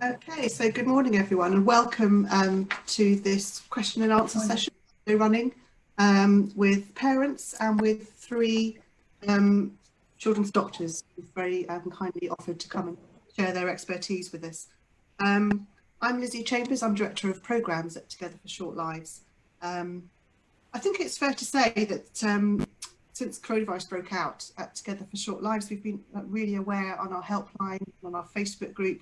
Okay, so good morning everyone and welcome to this question and answer session we're running with parents and with three children's doctors who've very kindly offered to come and share their expertise with us. I'm Lizzie Chambers, I'm Director of Programmes at Together for Short Lives. I think it's fair to say that since coronavirus broke out at Together for Short Lives, we've been really aware on our helpline, on our Facebook group,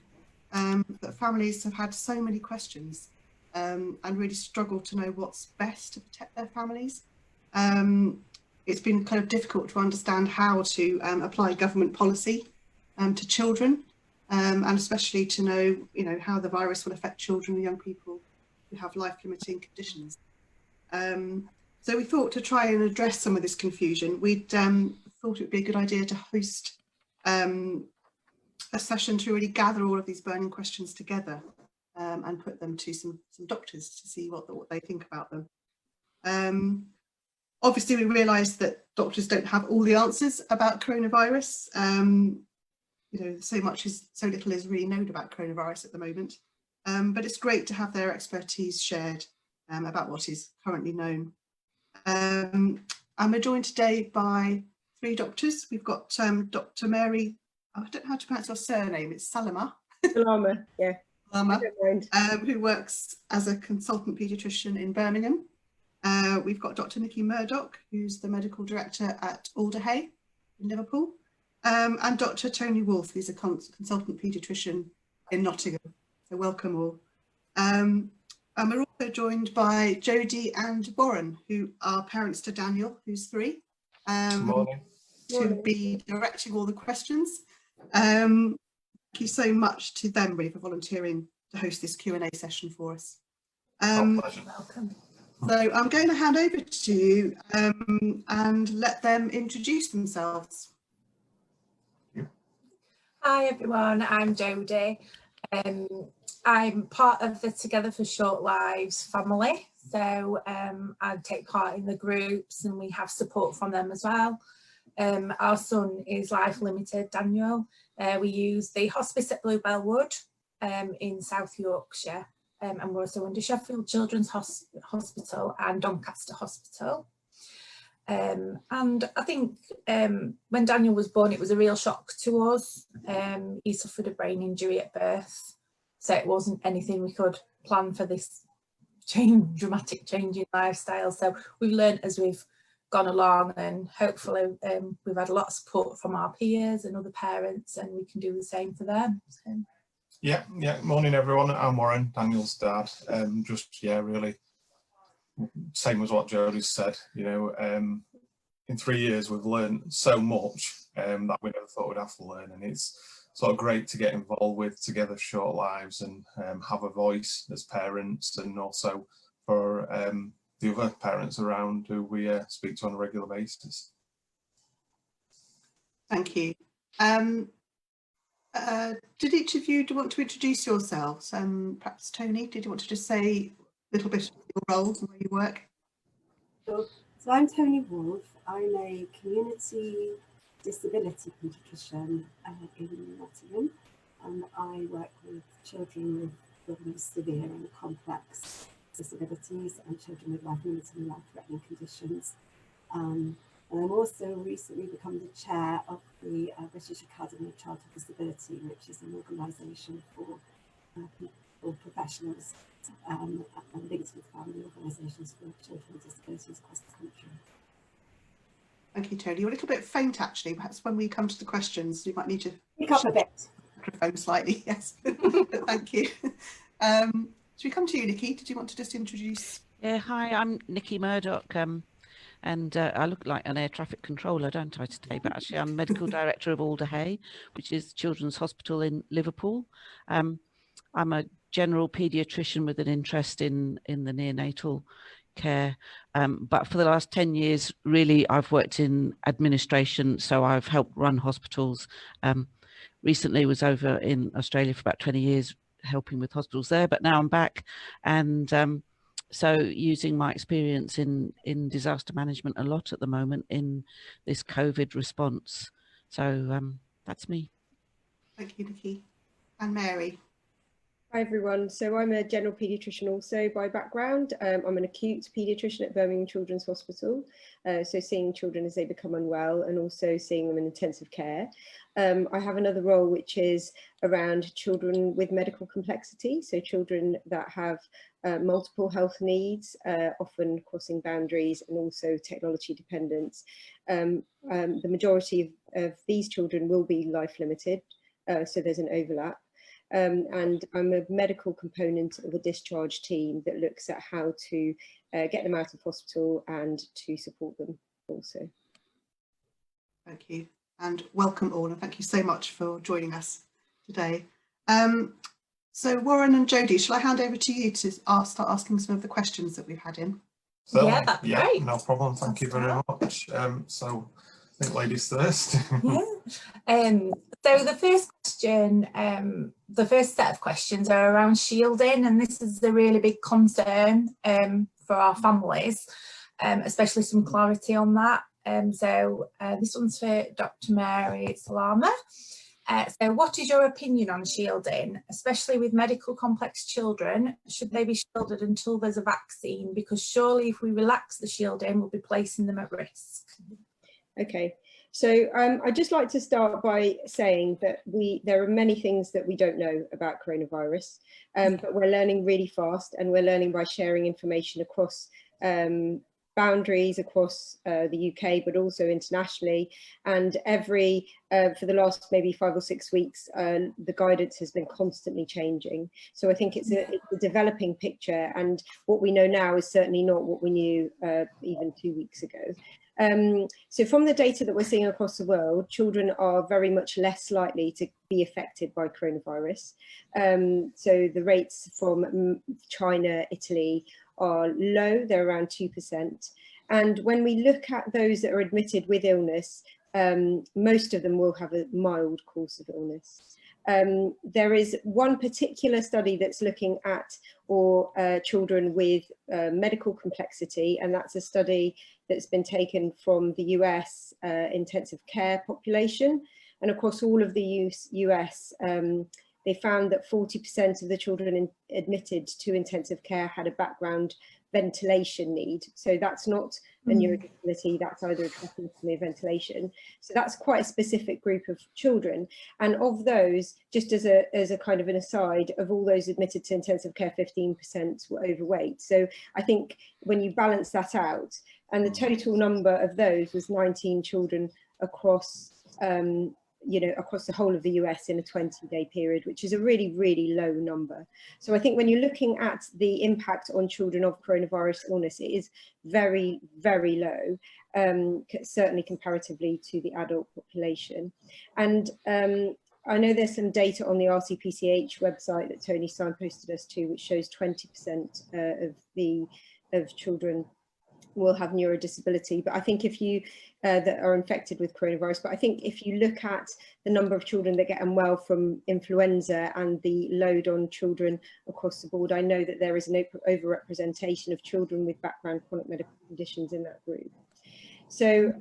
that families have had so many questions and really struggled to know what's best to protect their families. It's been kind of difficult to understand how to apply government policy to children, and especially to know, how the virus will affect children and young people who have life-limiting conditions. So we thought to try and address some of this confusion, we'd thought it would be a good idea to host a session to really gather all of these burning questions together and put them to some doctors to see what they think about them. Obviously, we realise that doctors don't have all the answers about coronavirus. So little is really known about coronavirus at the moment. But it's great to have their expertise shared about what is currently known. And we're joined today by three doctors. We've got Dr. Mary, I don't know how to pronounce your surname, it's Salama. Salama, yeah. Salama, who works as a consultant paediatrician in Birmingham. We've got Dr. Nicki Murdock, who's the medical director at Alderhay in Liverpool, and Dr. Toni Wolff, who's a consultant paediatrician in Nottingham. So welcome all. And we're also joined by Jodie and Warren, who are parents to Daniel, who's 3. Good morning. To be directing all the questions. Thank you so much to them really for volunteering to host this Q&A session for us. Pleasure. Welcome. So I'm going to hand over to you and let them introduce themselves. Hi everyone, I'm Jodie. I'm part of the Together for Short Lives family, so I take part in the groups and we have support from them as well. Our son is life limited, Daniel. We use the hospice at Bluebell Wood in South Yorkshire, and we're also under Sheffield Children's Hospital and Doncaster Hospital. And I think when Daniel was born, it was a real shock to us. He suffered a brain injury at birth, so it wasn't anything we could plan for, this dramatic change in lifestyle. So we've learned as we've gone along, and hopefully we've had a lot of support from our peers and other parents, and we can do the same for them. So. Yeah. Morning everyone. I'm Warren, Daniel's dad. Really same as what Jodie said. In 3 years we've learned so much that we never thought we'd have to learn, and it's sort of great to get involved with Together Short Lives and have a voice as parents, and also for the other parents around who we speak to on a regular basis. Thank you. Did each of you want to introduce yourselves? Perhaps Toni, did you want to just say a little bit of your role and where you work? Sure. So I'm Toni Wolff. I'm a community disability paediatrician in Nottingham, and I work with children with severe and complex disabilities and children with life-limiting and life-threatening conditions. And I'm also recently become the chair of the British Academy of Childhood Disability, which is an organisation for professionals and links with family organisations for children with disabilities across the country. Thank you, Toni. You're a little bit faint, actually. Perhaps when we come to the questions, you might need to pick up a bit. Microphone slightly, yes. Thank you. Should we come to you, Nicki? Did you want to just introduce? Yeah, hi, I'm Nicki Murdock, and I look like an air traffic controller, don't I, today? But actually, I'm medical director of Alderhay, which is Children's Hospital in Liverpool. I'm a general paediatrician with an interest in the neonatal care, but for the last 10 years, really, I've worked in administration, so I've helped run hospitals. Recently was over in Australia for about 20 years, helping with hospitals there, but now I'm back, and so using my experience in disaster management a lot at the moment in this COVID response. So that's me. Thank you, Nicki. And Mary. Hi everyone, so I'm a general paediatrician also by background. I'm an acute paediatrician at Birmingham Children's Hospital, so seeing children as they become unwell and also seeing them in intensive care. I have another role which is around children with medical complexity, so children that have multiple health needs, often crossing boundaries and also technology dependence. The majority of these children will be life limited, so there's an overlap. And I'm a medical component of a discharge team that looks at how to get them out of hospital and to support them also. Thank you, and welcome all, and thank you so much for joining us today. So Warren and Jodie, shall I hand over to you to start asking some of the questions that we've had in? So, Yeah, that'd be great. No problem. Thank you very much. So I think ladies first. Yeah. So the first question, the first set of questions are around shielding, and this is a really big concern for our families, especially some clarity on that. So this one's for Dr. Mary Salama. So what is your opinion on shielding, especially with medical complex children? Should they be shielded until there's a vaccine? Because surely if we relax the shielding, we'll be placing them at risk. Okay, so I'd just like to start by saying that there are many things that we don't know about coronavirus, but we're learning really fast, and we're learning by sharing information across boundaries, across the UK, but also internationally. And for the last maybe 5 or 6 weeks, the guidance has been constantly changing. So I think it's a developing picture, and what we know now is certainly not what we knew even 2 weeks ago. So from the data that we're seeing across the world, children are very much less likely to be affected by coronavirus. So the rates from China, Italy are low, they're around 2%. And when we look at those that are admitted with illness, most of them will have a mild course of illness. There is one particular study that's looking at children with medical complexity, and that's a study that's been taken from the US intensive care population. And across all of the US, they found that 40% of the children admitted to intensive care had a background ventilation need. So that's not a neurodisability, that's either a tracheostomy or ventilation. So that's quite a specific group of children. And of those, just as a kind of an aside, of all those admitted to intensive care, 15% were overweight. So I think when you balance that out, and the total number of those was 19 children across across the whole of the US in a 20-day period, which is a really, really low number. So I think when you're looking at the impact on children of coronavirus illness, it is very, very low, certainly comparatively to the adult population. And I know there's some data on the RCPCH website that Tony signposted us to, which shows 20% of children will have neurodisability, but I think if you that are infected with coronavirus, but I think if you look at the number of children that get unwell from influenza and the load on children across the board, I know that there is an overrepresentation of children with background chronic medical conditions in that group. So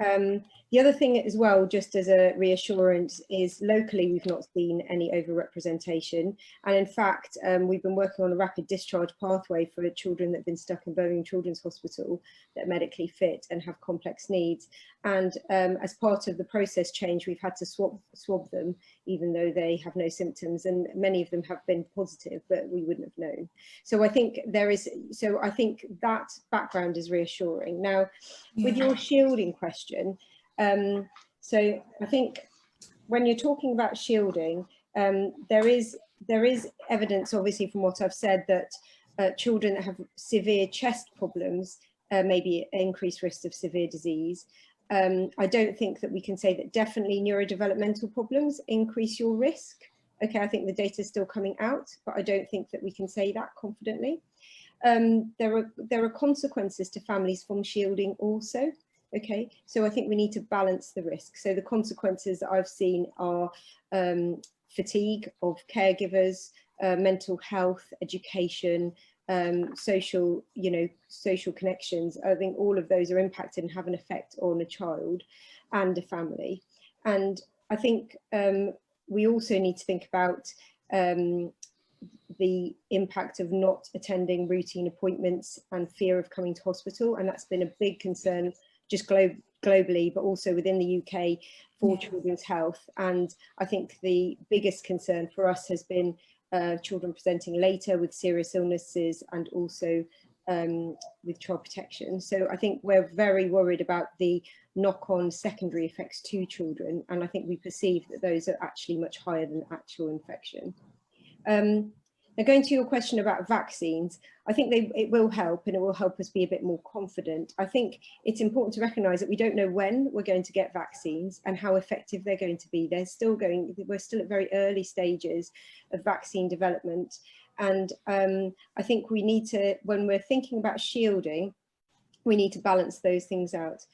the other thing as well, just as a reassurance, is locally we've not seen any overrepresentation. And in fact, we've been working on a rapid discharge pathway for children that have been stuck in Birmingham Children's Hospital that are medically fit and have complex needs. And as part of the process change, we've had to swab them, even though they have no symptoms. And many of them have been positive, but we wouldn't have known. So I think I think that background is reassuring. Now, with your shielding question, so I think when you're talking about shielding, there is evidence, obviously, from what I've said, that children that have severe chest problems may be at increased risk of severe disease. I don't think that we can say that definitely neurodevelopmental problems increase your risk. Okay, I think the data is still coming out, but I don't think that we can say that confidently. There are consequences to families from shielding also. Okay, so I think we need to balance the risk. So the consequences that I've seen are fatigue of caregivers, mental health, education, social connections. I think all of those are impacted and have an effect on a child and a family. And I think we also need to think about the impact of not attending routine appointments and fear of coming to hospital, and that's been a big concern just globally, but also within the UK for children's health. And I think the biggest concern for us has been children presenting later with serious illnesses and also with child protection. So I think we're very worried about the knock-on secondary effects to children, and I think we perceive that those are actually much higher than actual infection. Now, going to your question about vaccines, I think it will help, and it will help us be a bit more confident. I think it's important to recognise that we don't know when we're going to get vaccines and how effective they're going to be. We're still at very early stages of vaccine development. And I think we need to, when we're thinking about shielding, we need to balance those things out.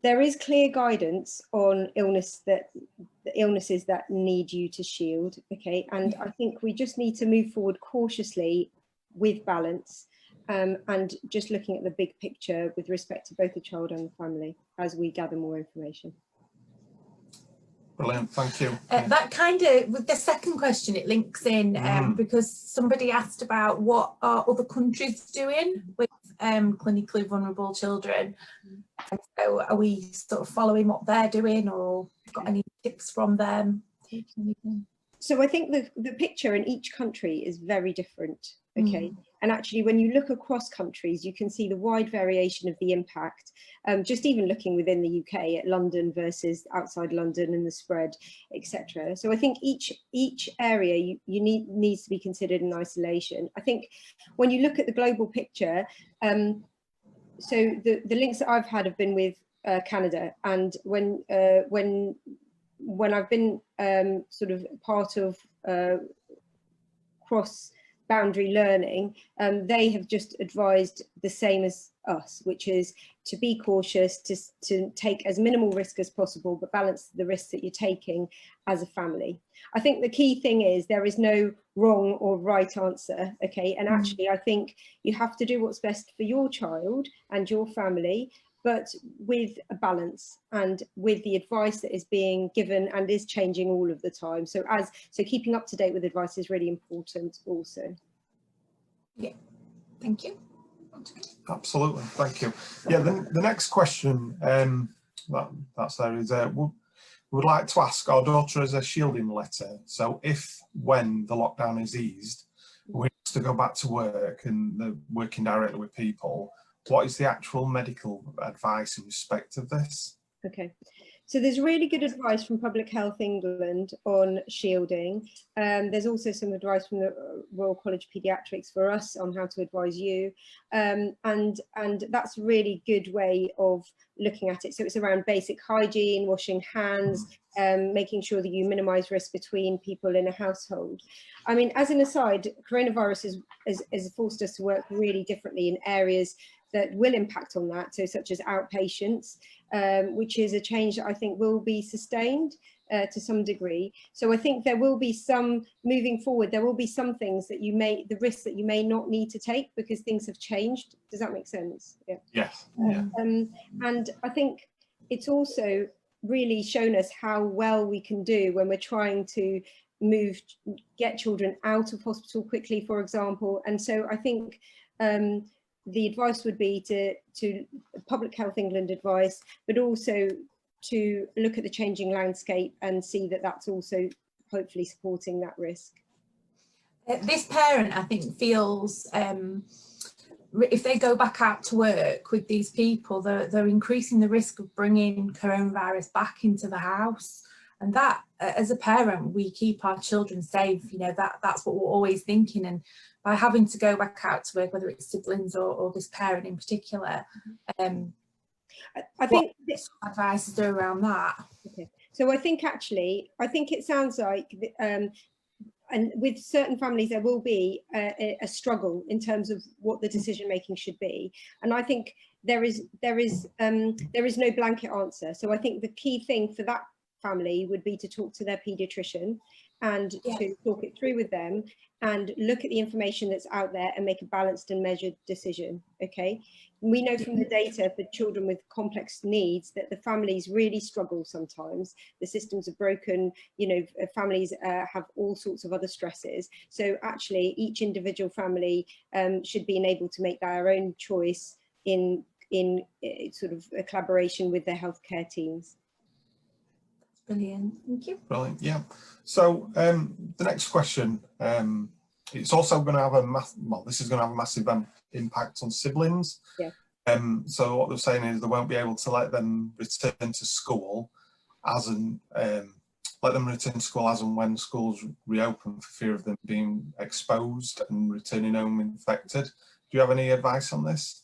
There is clear guidance on illnesses that need you to shield, okay? And I think we just need to move forward cautiously with balance, and just looking at the big picture with respect to both the child and the family as we gather more information. Brilliant, thank you. That kind of, with the second question, it links in because somebody asked about what are other countries doing with clinically vulnerable children. And so are we sort of following what they're doing, or got any tips from them? So I think the picture in each country is very different, okay? And actually, when you look across countries, you can see the wide variation of the impact. Just even looking within the UK at London versus outside London and the spread, etc. So I think each area needs to be considered in isolation. I think when you look at the global picture, so the links that I've had have been with Canada, and when I've been sort of part of cross-boundary learning, they have just advised the same as us, which is to be cautious, to take as minimal risk as possible, but balance the risks that you're taking as a family. I think the key thing is there is no wrong or right answer, okay? And actually, I think you have to do what's best for your child and your family, but with a balance and with the advice that is being given and is changing all of the time. So keeping up to date with advice is really important also. Yeah, thank you. Absolutely, thank you. Yeah, the next question that's there is, we would like to ask, our daughter has a shielding letter. So if, when the lockdown is eased, we need to go back to work and they're working directly with people, what is the actual medical advice in respect of this? Okay, so there's really good advice from Public Health England on shielding. There's also some advice from the Royal College of Paediatrics for us on how to advise you. And that's a really good way of looking at it. So it's around basic hygiene, washing hands, making sure that you minimise risk between people in a household. I mean, as an aside, coronavirus has forced us to work really differently in areas that will impact on that, so such as outpatients, which is a change that I think will be sustained to some degree. So I think there will be some, moving forward, there will be some things that the risks that you may not need to take because things have changed. Does that make sense? Yeah. Yes. Yeah. And I think it's also really shown us how well we can do when we're trying to get children out of hospital quickly, for example. And so I think the advice would be to Public Health England advice, but also to look at the changing landscape and see that that's also hopefully supporting that risk. This parent, I think, feels if they go back out to work with these people, they're increasing the risk of bringing coronavirus back into the house. And that, as a parent, we keep our children safe. You know, that's what we're always thinking. And by having to go back out to work, whether it's siblings or this parent in particular, I think advice is around that. Okay, so I think it sounds like, and with certain families there will be a struggle in terms of what the decision making should be, and I think there is no blanket answer. So I think the key thing for that family would be to talk to their paediatrician and Yeah. to talk it through with them and look at the information that's out there and make a balanced and measured decision. Okay, we know from the data for children with complex needs that the families really struggle sometimes. The systems are broken, you know, families have all sorts of other stresses. So actually each individual family should be enabled to make their own choice in sort of a collaboration with their healthcare teams. Brilliant, thank you. Brilliant, yeah. So the next question, it's also going to have this is going to have a massive impact on siblings. Yeah. So what they're saying is they won't be able to let them return to school as and when schools reopen for fear of them being exposed and returning home infected. Do you have any advice on this?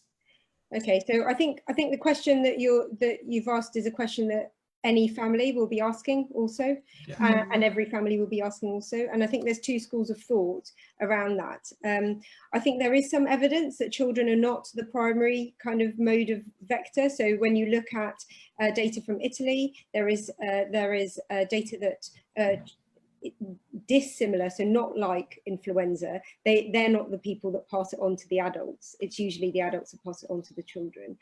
Okay, so I think the question that you've asked is a question that any family will be asking also, yeah. And every family will be asking also. And I think there's two schools of thought around that. I think there is some evidence that children are not the primary kind of mode of vector. So when you look at data from Italy, there is data that dissimilar, so not like influenza, they're not the people that pass it on to the adults. It's usually the adults that pass it on to the children.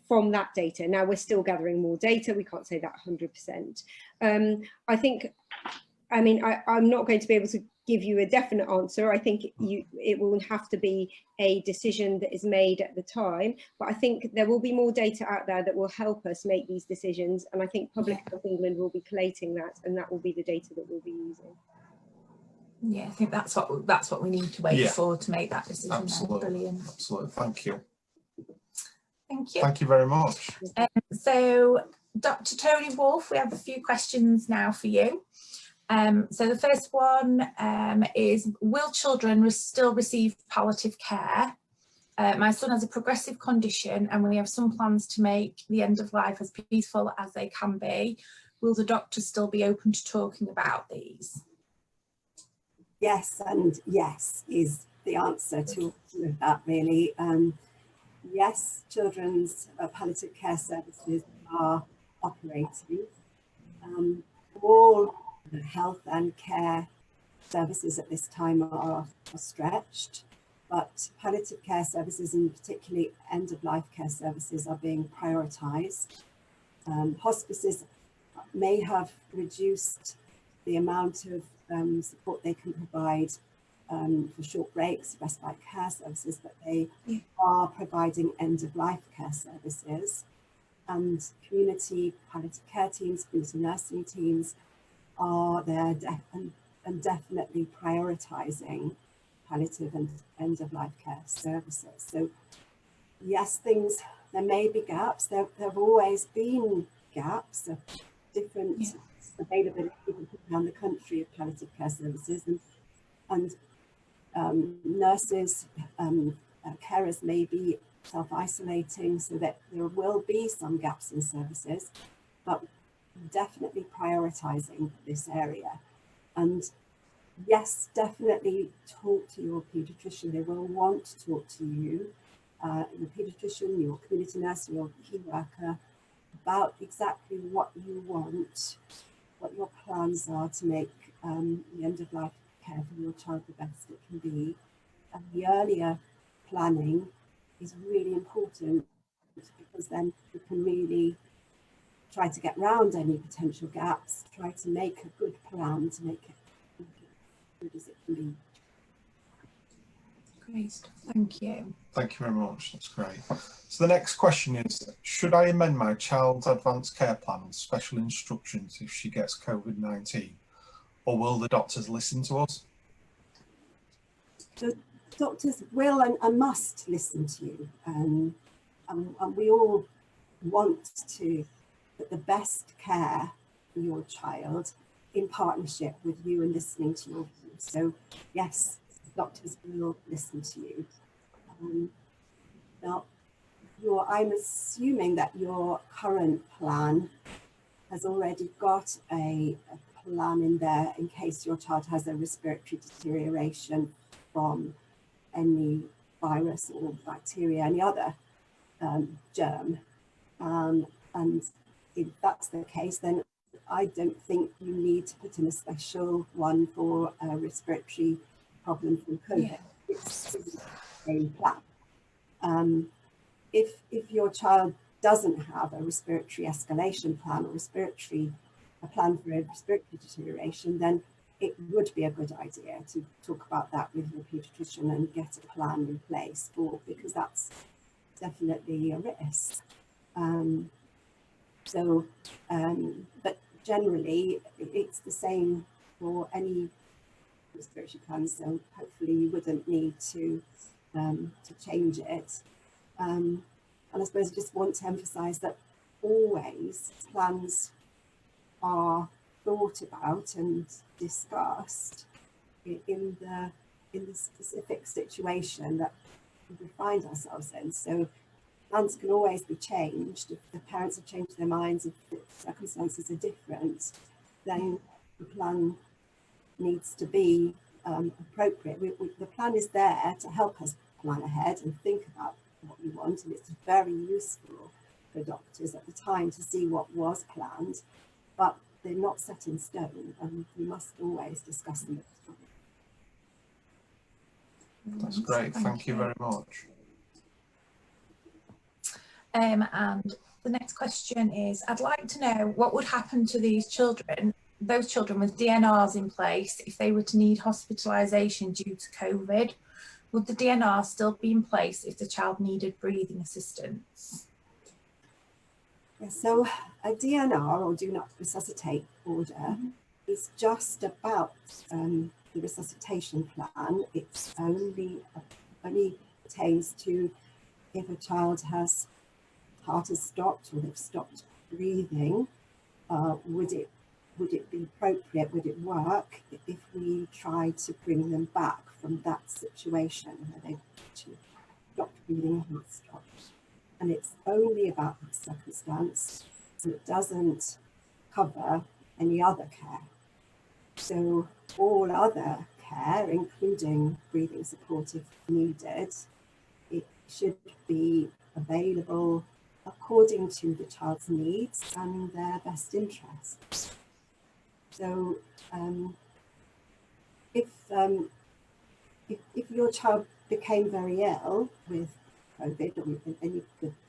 From that data. Now we're still gathering more data, we can't say that 100%. I'm not going to be able to give you a definite answer. I think it will have to be a decision that is made at the time, but I think there will be more data out there that will help us make these decisions, and I think Public Health England will be collating that, and that will be the data that we'll be using. Yeah, I think that's what we need to wait for to make that decision. Absolutely. Brilliant. Absolutely, thank you. Thank you. Thank you very much. So, Dr Toni Wolff, we have a few questions now for you. So the first one is, will children still receive palliative care? My son has a progressive condition and we have some plans to make the end of life as peaceful as they can be. Will the doctors still be open to talking about these? Yes, and yes is the answer to that, really. Yes, children's palliative care services are operating. All health and care services at this time are stretched, but palliative care services, and particularly end-of-life care services, are being prioritised. Hospices may have reduced the amount of support they can provide for short breaks, respite care services, but they are providing end-of-life care services, and community palliative care teams, community nursing teams are there and definitely prioritising palliative and end-of-life care services. So yes, there may be gaps, there have always been gaps of different availability around the country of palliative care services, and nurses, carers may be self-isolating, so that there will be some gaps in services, but definitely prioritising this area. And yes, definitely talk to your paediatrician. They will want to talk to you, your paediatrician, your community nurse, your key worker, about exactly what you want, what your plans are to make the end-of-life care for your child the best it can be. And the earlier planning is really important, because then you can really try to get around any potential gaps, try to make a good plan to make it as good as it can be. Great, thank you. Thank you very much, that's great. So the next question is, should I amend my child's advanced care plan with special instructions if she gets COVID-19? Or will the doctors listen to us? The doctors will and must listen to you. And we all want to put the best care for your child in partnership with you and listening to your views. So yes, doctors will listen to you. Now, I'm assuming that your current plan has already got a plan in there in case your child has a respiratory deterioration from any virus or bacteria, any other germ. And if that's the case, then I don't think you need to put in a special one for a respiratory problem from COVID. Yeah. It's a plan. If your child doesn't have a respiratory escalation plan or a plan for a respiratory deterioration, then it would be a good idea to talk about that with your paediatrician and get a plan in place because that's definitely a risk. But generally it's the same for any respiratory plan, so hopefully you wouldn't need to change it. And I suppose I just want to emphasize that always plans are thought about and discussed in the specific situation that we find ourselves in. So plans can always be changed. If the parents have changed their minds, if the circumstances are different, then the plan needs to be appropriate. The plan is there to help us plan ahead and think about what we want, and it's very useful for doctors at the time to see what was planned, but they're not set in stone, and we must always discuss them at the time. That's great. Thank you very much. And the next question is, I'd like to know what would happen to those children with DNRs in place if they were to need hospitalisation due to COVID. Would the DNR still be in place if the child needed breathing assistance? Yeah, so a DNR, or do not resuscitate order, is just about the resuscitation plan. It's only pertains to if a child has heart has stopped or they've stopped breathing. Would it be appropriate, would it work if we tried to bring them back from that situation where they've actually stopped breathing and heart stopped? And it's only about that circumstance, and it doesn't cover any other care. So all other care, including breathing support if needed, it should be available according to the child's needs and their best interests. So if your child became very ill with COVID, or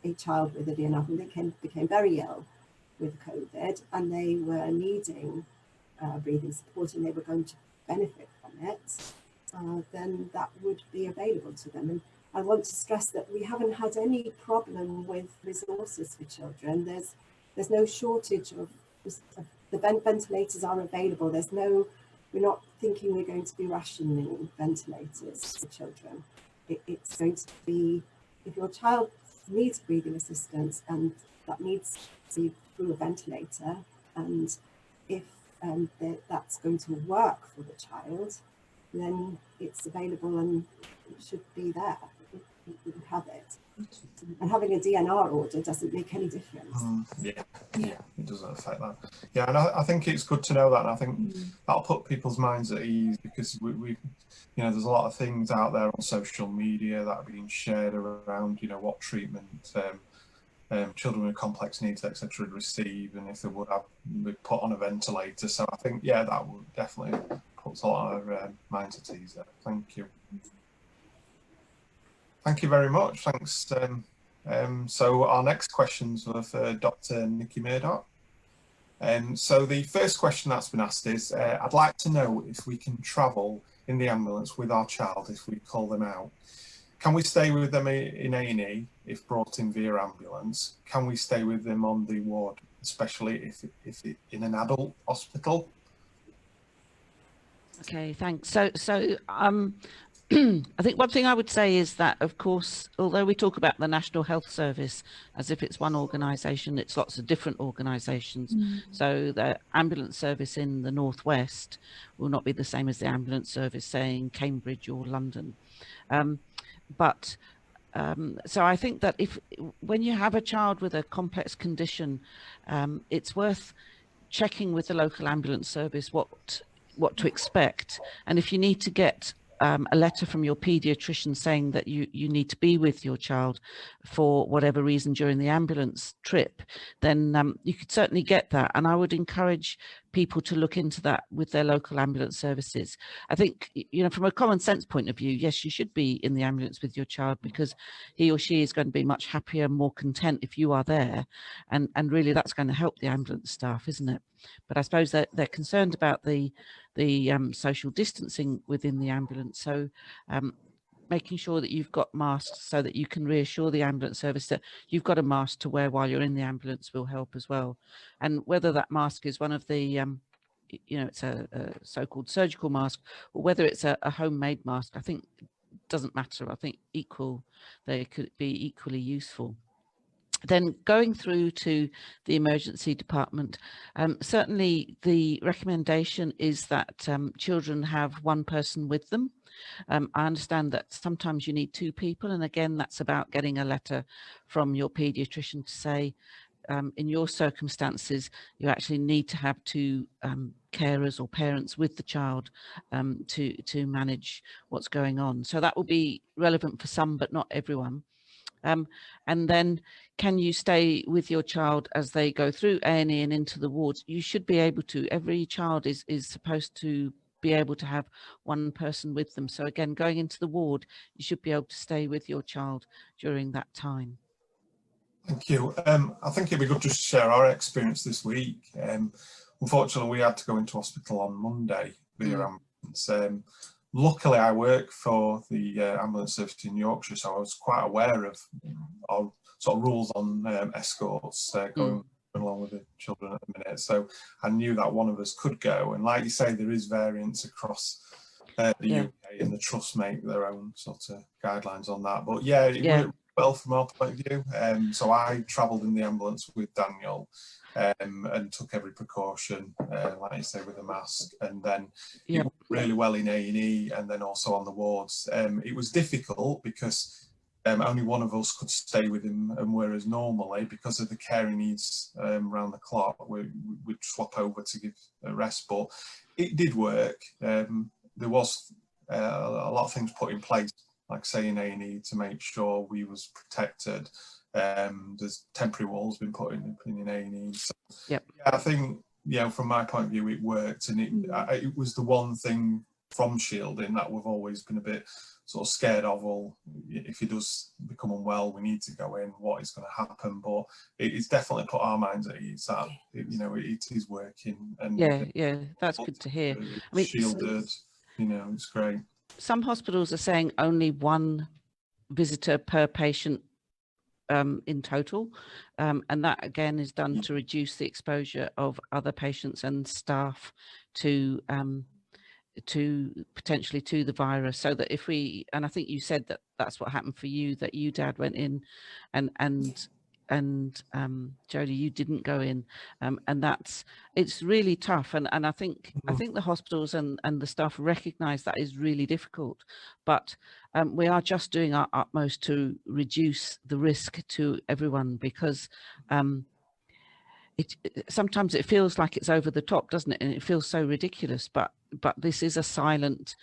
a child with a DNR became very ill with COVID, and they were needing breathing support and they were going to benefit from it, then that would be available to them. And I want to stress that we haven't had any problem with resources for children. There's no shortage of the ventilators are available. We're not thinking we're going to be rationing ventilators for children. It's going to be, if your child needs breathing assistance and that needs to be through a ventilator, and if that's going to work for the child, then it's available and it should be there. We have it. And having a DNR order doesn't make any difference. Yeah, it doesn't affect that. Yeah, and I think it's good to know that, and I think that'll put people's minds at ease, because we there's a lot of things out there on social media that are being shared around, what treatment children with complex needs, etc., receive, and if they would have be put on a ventilator. So I think, that would definitely put a lot of minds at ease there. Thank you. Thank you very much. Thanks. So our next questions were for Dr. Nicki Murdock. So the first question that's been asked is, I'd like to know if we can travel in the ambulance with our child if we call them out. Can we stay with them in A&E if brought in via ambulance? Can we stay with them on the ward, especially if in an adult hospital? Okay, thanks. So I think one thing I would say is that, of course, although we talk about the National Health Service as if it's one organisation, it's lots of different organisations. So the ambulance service in the Northwest will not be the same as the ambulance service, say, in Cambridge or London. So I think that when you have a child with a complex condition, it's worth checking with the local ambulance service what to expect. And if you need to get a letter from your paediatrician saying that you need to be with your child for whatever reason during the ambulance trip, then you could certainly get that. And I would encourage people to look into that with their local ambulance services. I think, you know, from a common sense point of view, yes, you should be in the ambulance with your child, because he or she is going to be much happier, more content if you are there. And really that's going to help the ambulance staff, isn't it? But I suppose that they're concerned about the social distancing within the ambulance. So making sure that you've got masks so that you can reassure the ambulance service that you've got a mask to wear while you're in the ambulance will help as well. And whether that mask is one of the, you know, it's a so-called surgical mask, or whether it's a homemade mask, I think doesn't matter. I think they could be equally useful. Then going through to the emergency department, certainly the recommendation is that children have one person with them. I understand that sometimes you need two people, and again that's about getting a letter from your paediatrician to say in your circumstances you actually need to have two carers or parents with the child to manage what's going on. So that will be relevant for some but not everyone. And then can you stay with your child as they go through A&E and into the wards? You should be able to. Every child is supposed to be able to have one person with them. So again, going into the ward, you should be able to stay with your child during that time. Thank you. I think it'd be good just to share our experience this week. Unfortunately, we had to go into hospital on Monday via ambulance. Luckily, I work for the ambulance service in Yorkshire, so I was quite aware of our sort of rules on escorts going along with the children at the minute. So I knew that one of us could go. And like you say, there is variance across the UK, and the trusts make their own sort of guidelines on that. But yeah, it worked well from our point of view. So I travelled in the ambulance with Daniel. And took every precaution, like you say, with a mask, and then it went really well in A&E and then also on the wards. It was difficult because only one of us could stay with him, and whereas normally, because of the care he needs round the clock, we'd swap over to give a rest, but it did work. There was a lot of things put in place, like say in A&E, to make sure we was protected. There's temporary walls been put in A&E. So, yeah, I think, you know, from my point of view, it worked, and it was the one thing from shielding that we've always been a bit sort of scared of. Well, if he does become unwell, we need to go in. What is going to happen? But it's definitely put our minds at ease that you know, it is working. And yeah, that's good to hear. I mean, shielded, you know, it's great. Some hospitals are saying only one visitor per patient in total, and that again is done to reduce the exposure of other patients and staff to potentially to the virus, so that if we, and I think you said that that's what happened for you, that you, Dad, went in and Jodie, you didn't go in, and it's really tough, and I think the hospitals and the staff recognize that is really difficult, but we are just doing our utmost to reduce the risk to everyone, because sometimes it feels like it's over the top, doesn't it? And it feels so ridiculous, but this is a silent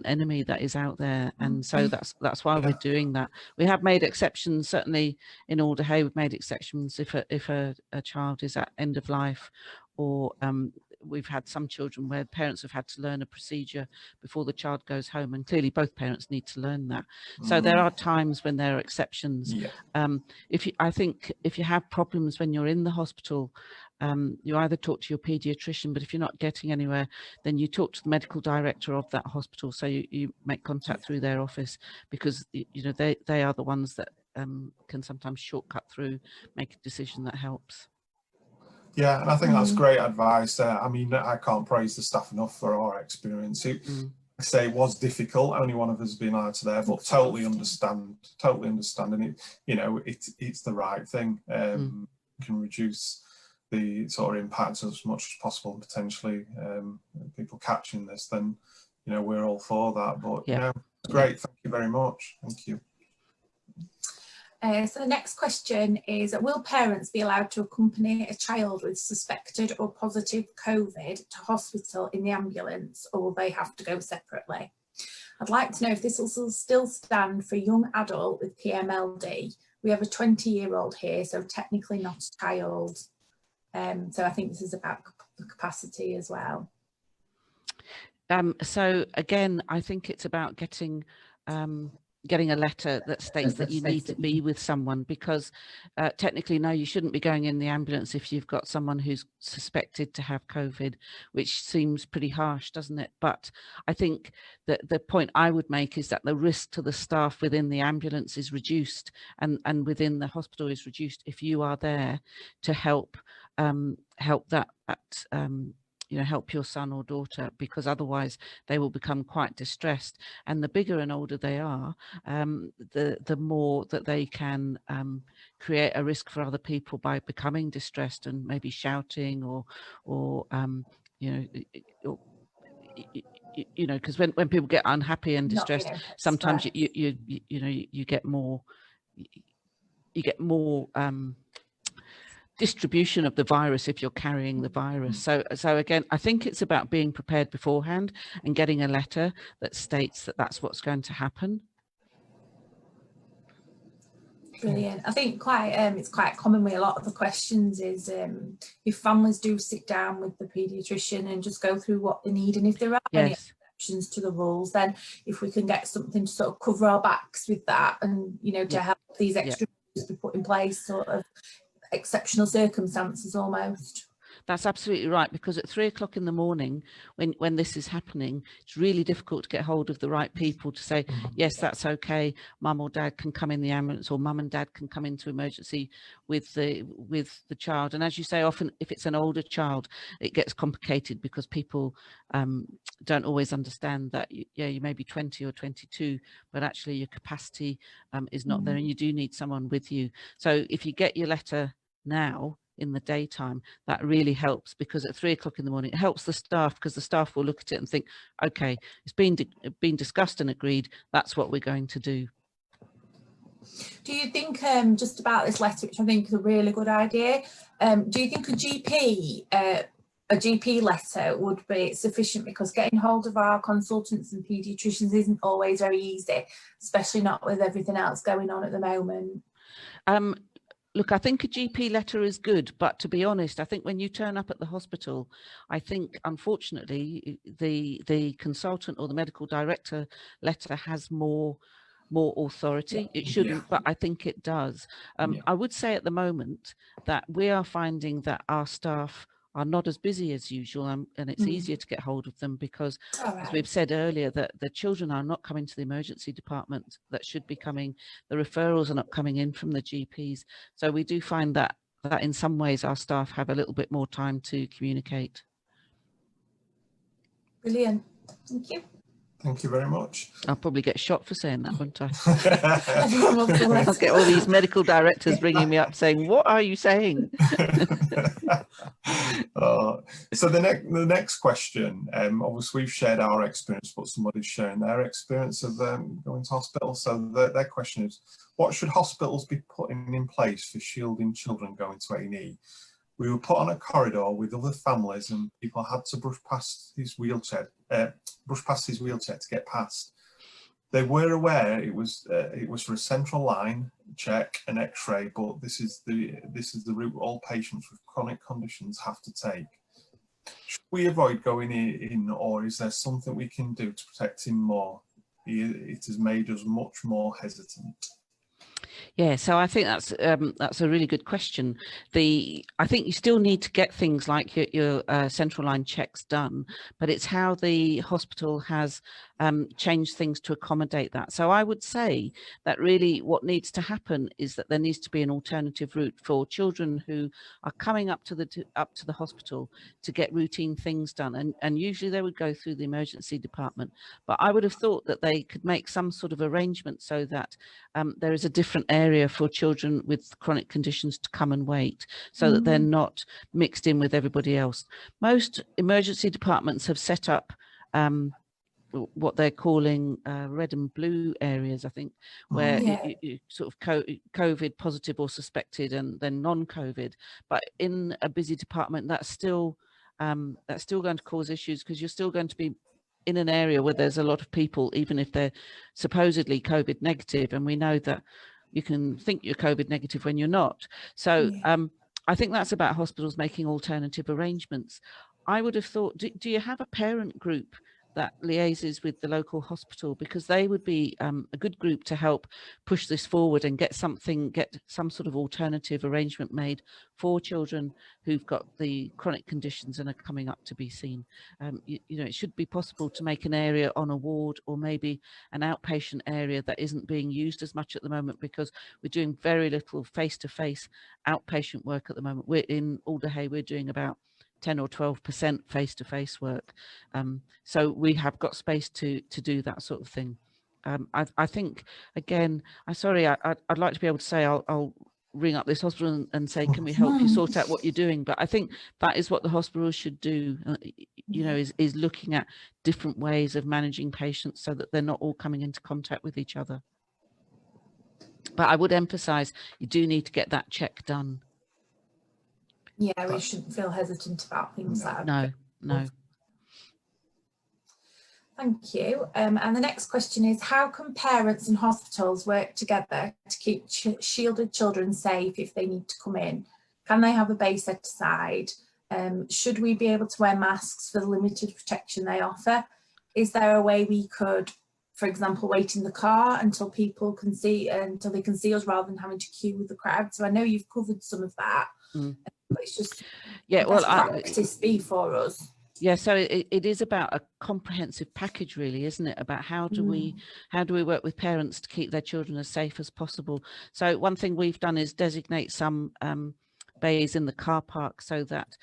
enemy that is out there, and so that's why we're doing that. We have made exceptions, certainly in Alder Hey. We've made exceptions if a child is at end of life, or we've had some children where parents have had to learn a procedure before the child goes home, and clearly both parents need to learn that. So there are times when there are exceptions. I think if you have problems when you're in the hospital, you either talk to your paediatrician, but if you're not getting anywhere, then you talk to the medical director of that hospital. So you make contact through their office, because you know they are the ones that can sometimes shortcut through, make a decision that helps. Yeah, and I think that's great advice. I mean, I can't praise the staff enough for our experience. Like I say, it was difficult. Only one of us has been out there, but totally understand, and it, you know, it's the right thing. Can reduce the sort of impact as much as possible, and potentially people catching this, then, you know, we're all for that. But you know, great. Thank you very much. Thank you. So the next question is, will parents be allowed to accompany a child with suspected or positive COVID to hospital in the ambulance, or will they have to go separately? I'd like to know if this will still stand for young adult with PMLD. We have a 20-year-old here, so technically not a child. So I think this is about the capacity as well. So again, I think it's about getting a letter that states that you need to be with someone, because technically, no, you shouldn't be going in the ambulance if you've got someone who's suspected to have COVID, which seems pretty harsh, doesn't it? But I think that the point I would make is that the risk to the staff within the ambulance is reduced, and within the hospital is reduced if you are there to help help your son or daughter, because otherwise they will become quite distressed. And the bigger and older they are, the more that they can create a risk for other people by becoming distressed and maybe shouting or because when people get unhappy and distressed, sometimes you get more distribution of the virus if you're carrying the virus. So again, I think it's about being prepared beforehand and getting a letter that states that that's what's going to happen. Brilliant. I think it's quite common with a lot of the questions is if families do sit down with the paediatrician and just go through what they need, and if there are any exceptions to the rules, then if we can get something to sort of cover our backs with that, and to help these extra rules be put in place, sort of exceptional circumstances almost. That's absolutely right, because at 3 o'clock in the morning, when this is happening, it's really difficult to get hold of the right people to say, yes, that's okay, mum or dad can come in the ambulance, or mum and dad can come into emergency with the child. And as you say, often if it's an older child, it gets complicated because people don't always understand that you may be 20 or 22, but actually your capacity is not there, and you do need someone with you. So if you get your letter now in the daytime, that really helps, because at 3 o'clock in the morning it helps the staff, because the staff will look at it and think, okay, it's been discussed and agreed, that's what we're going to do. Do you think just about this letter, which I think is a really good idea, do you think a GP letter would be sufficient? Because getting hold of our consultants and paediatricians isn't always very easy, especially not with everything else going on at the moment. Look, I think a GP letter is good, but to be honest, I think when you turn up at the hospital, I think unfortunately the consultant or the medical director letter has more authority. It shouldn't, but I think it does. I would say at the moment that we are finding that our staff are not as busy as usual, and it's easier to get hold of them, because as we've said earlier, that the children are not coming to the emergency department that should be coming. The referrals are not coming in from the GPs. So we do find that in some ways our staff have a little bit more time to communicate. Brilliant. Thank you. Thank you very much. I'll probably get shot for saying that, won't I? I'll get all these medical directors ringing me up saying, what are you saying? So the next question, obviously we've shared our experience, but somebody's sharing their experience of going to hospital. So their question is, what should hospitals be putting in place for shielding children going to A&E? We were put on a corridor with other families, and people had to brush past his wheelchair to get past. They were aware it was for a central line check and X-ray, but this is the route all patients with chronic conditions have to take. Should we avoid going in, or is there something we can do to protect him more? It has made us much more hesitant. Yeah, so I think that's a really good question. I think you still need to get things like your central line checks done, but it's how the hospital has changed things to accommodate that. So I would say that really what needs to happen is that there needs to be an alternative route for children who are coming up to the hospital to get routine things done, and usually they would go through the emergency department. But I would have thought that they could make some sort of arrangement so that there is a different area for children with chronic conditions to come and wait, so that they're not mixed in with everybody else. Most emergency departments have set up what they're calling red and blue areas, I think, where you sort of COVID positive or suspected, and then non-COVID. But in a busy department, that's still going to cause issues, because you're still going to be in an area where there's a lot of people, even if they're supposedly COVID negative, and we know that you can think you're COVID negative when you're not. So I think that's about hospitals making alternative arrangements. I would have thought, do you have a parent group that liaises with the local hospital? Because they would be a good group to help push this forward and get some sort of alternative arrangement made for children who've got the chronic conditions and are coming up to be seen. You know, it should be possible to make an area on a ward, or maybe an outpatient area that isn't being used as much at the moment, because we're doing very little face-to-face outpatient work at the moment. We're in Alderhay, we're doing about 10 or 12% face-to-face work. So we have got space to do that sort of thing. I think, again, I'd like to be able to say I'll ring up this hospital and say, can we help you sort out what you're doing? But I think that is what the hospitals should do, you know, is looking at different ways of managing patients so that they're not all coming into contact with each other. But I would emphasize, you do need to get that check done. Yeah, we shouldn't feel hesitant about things like that. No. Thank you. And the next question is, how can parents and hospitals work together to keep shielded children safe if they need to come in? Can they have a bay set aside? Should we be able to wear masks for the limited protection they offer? Is there a way we could, for example, wait in the car until people can see, until they can see us, rather than having to queue with the crowd? So I know you've covered some of that. But it's just, well, practice be for us. Yeah, so it is about a comprehensive package, really, isn't it? About how do we work with parents to keep their children as safe as possible. So one thing we've done is designate some bays in the car park, so that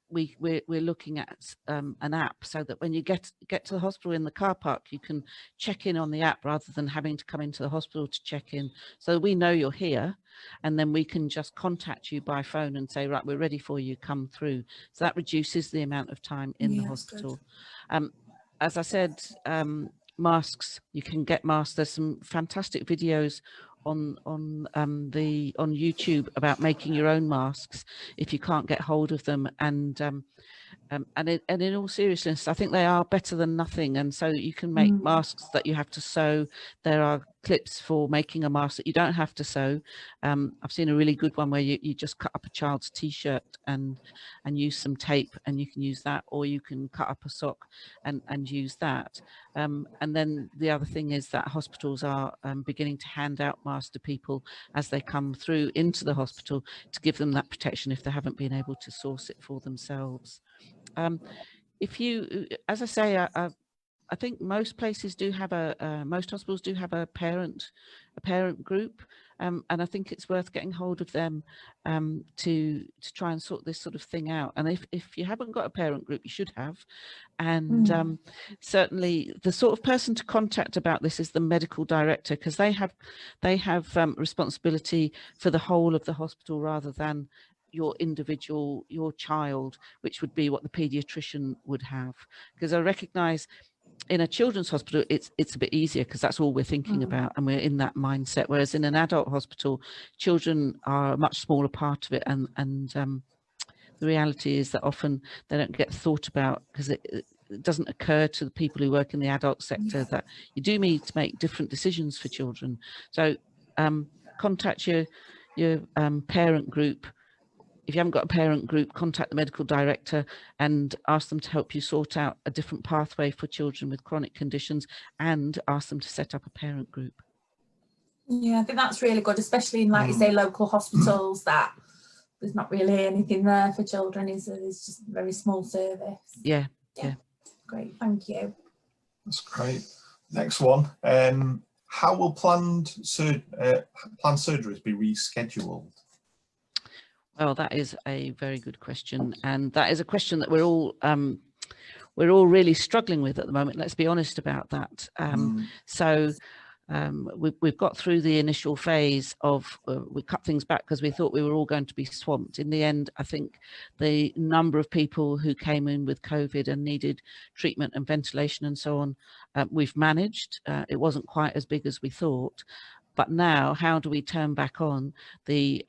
we're looking at an app, so that when you get to the hospital in the car park, you can check in on the app rather than having to come into the hospital to check in. So we know you're here, and then we can just contact you by phone and say, right, we're ready for you, come through. So that reduces the amount of time in the hospital. As I said, masks, you can get masks. There's some fantastic videos on YouTube about making your own masks if you can't get hold of them, and in all seriousness, I think they are better than nothing. And so you can make masks that you have to sew. There are clips for making a mask that you don't have to sew. I've seen a really good one where you just cut up a child's t-shirt and use some tape, and you can use that, or you can cut up a sock and use that. And then the other thing is that hospitals are beginning to hand out masks to people as they come through into the hospital, to give them that protection if they haven't been able to source it for themselves. If you, as I say, I think most places do have most hospitals do have a parent group, and I think it's worth getting hold of them to try and sort this sort of thing out. And if you haven't got a parent group, you should have. And certainly the sort of person to contact about this is the medical director, because they have responsibility for the whole of the hospital rather than your child, which would be what the paediatrician would have. Because I recognise in a children's hospital, it's a bit easier because that's all we're thinking about, and we're in that mindset. Whereas in an adult hospital, children are a much smaller part of it, and the reality is that often they don't get thought about, because it doesn't occur to the people who work in the adult sector that you do need to make different decisions for children. So contact your parent group. If you haven't got a parent group, contact the medical director and ask them to help you sort out a different pathway for children with chronic conditions, and ask them to set up a parent group. Yeah, I think that's really good, especially in, like you say, local hospitals, that there's not really anything there for children. It's just a very small service. Yeah. Great, thank you. That's great. Next one. How will planned surgeries be rescheduled? Well, that is a very good question, and that is a question that we're all really struggling with at the moment. Let's be honest about that. So we've got through the initial phase of we cut things back because we thought we were all going to be swamped. In the end, I think the number of people who came in with COVID and needed treatment and ventilation and so on, we've managed. It wasn't quite as big as we thought, but now how do we turn back on the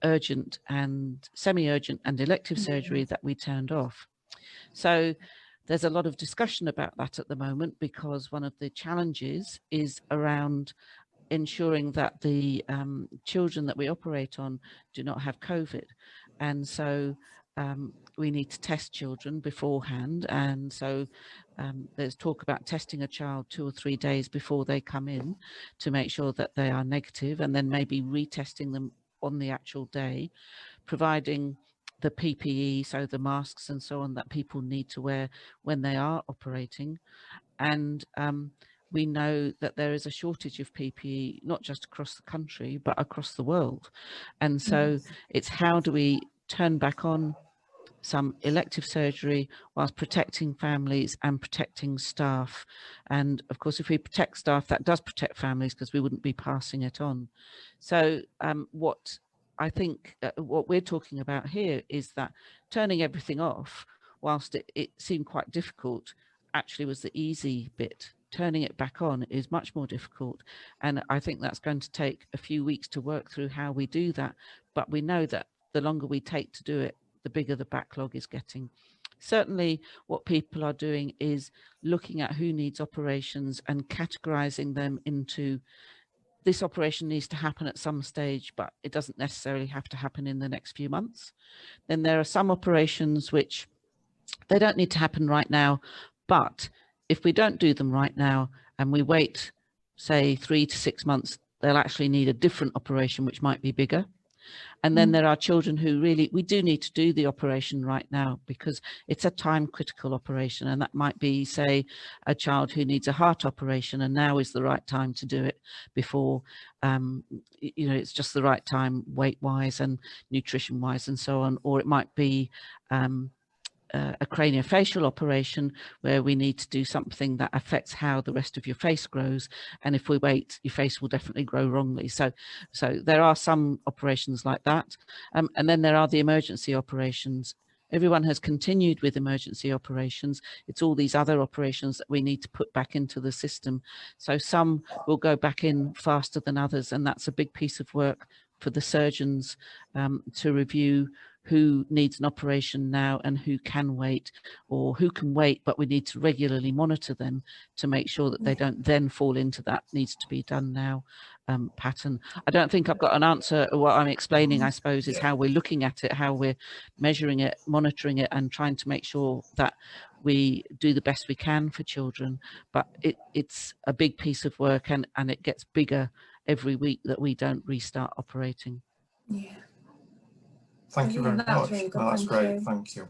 urgent and semi-urgent and elective surgery that we turned off? So There's a lot of discussion about that at the moment, because one of the challenges is around ensuring that the children that we operate on do not have COVID. And so we need to test children beforehand. And so there's talk about testing a child 2 or 3 days before they come in to make sure that they are negative, and then maybe retesting them on the actual day, providing the PPE, so the masks and so on, that people need to wear when they are operating. And we know that there is a shortage of PPE, not just across the country, but across the world. And so it's how do we turn back on some elective surgery whilst protecting families and protecting staff. And of course, if we protect staff, that does protect families, because we wouldn't be passing it on. So what I think what we're talking about here is that turning everything off, whilst it seemed quite difficult, actually was the easy bit. Turning it back on is much more difficult. And I think that's going to take a few weeks to work through how we do that. But we know that the longer we take to do it, the bigger the backlog is getting. Certainly what people are doing is looking at who needs operations and categorizing them into, this operation needs to happen at some stage, but it doesn't necessarily have to happen in the next few months. Then there are some operations which they don't need to happen right now, but if we don't do them right now and we wait, say 3 to 6 months, they'll actually need a different operation which might be bigger. And then there are children who really, we do need to do the operation right now because it's a time critical operation. And that might be, say, a child who needs a heart operation, and now is the right time to do it before, you know, it's just the right time weight wise and nutrition wise and so on. Or it might be a craniofacial operation where we need to do something that affects how the rest of your face grows, and if we wait, your face will definitely grow wrongly. So there are some operations like that, and then there are the emergency operations. Everyone has continued with emergency operations. It's all these other operations that we need to put back into the system. So some will go back in faster than others, and that's a big piece of work for the surgeons to review who needs an operation now and who can wait, or who can wait, but we need to regularly monitor them to make sure that they don't then fall into that needs to be done now pattern. I don't think I've got an answer. What I'm explaining, I suppose, is how we're looking at it, how we're measuring it, monitoring it, and trying to make sure that we do the best we can for children. But it's a big piece of work, and it gets bigger every week that we don't restart operating. Yeah. Thank you very much. Really good. No, that's great. You. Thank you.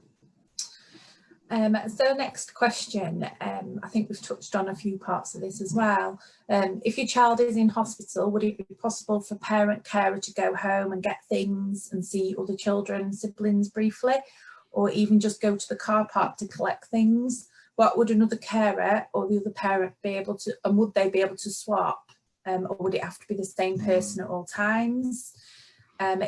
So next question, I think we've touched on a few parts of this as well. If your child is in hospital, would it be possible for parent carer to go home and get things and see other children, siblings briefly, or even just go to the car park to collect things? What would another carer or the other parent be able to, and would they be able to swap, or would it have to be the same person at all times?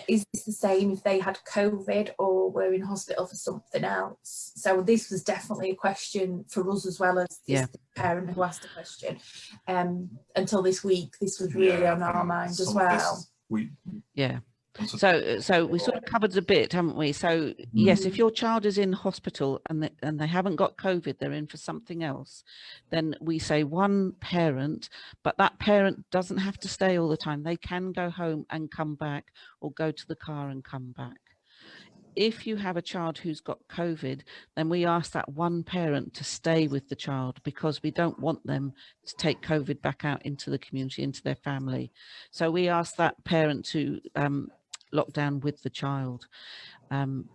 Is this the same if they had COVID or were in hospital for something else? So this was definitely a question for us as well as the parent who asked the question. Until this week, this was really on our mind as well. So we sort of covered a bit, haven't we? So yes, if your child is in hospital and they haven't got COVID, they're in for something else, then we say one parent, but that parent doesn't have to stay all the time. They can go home and come back, or go to the car and come back. If you have a child who's got COVID, then we ask that one parent to stay with the child, because we don't want them to take COVID back out into the community, into their family. So we ask that parent to lock down with the child. And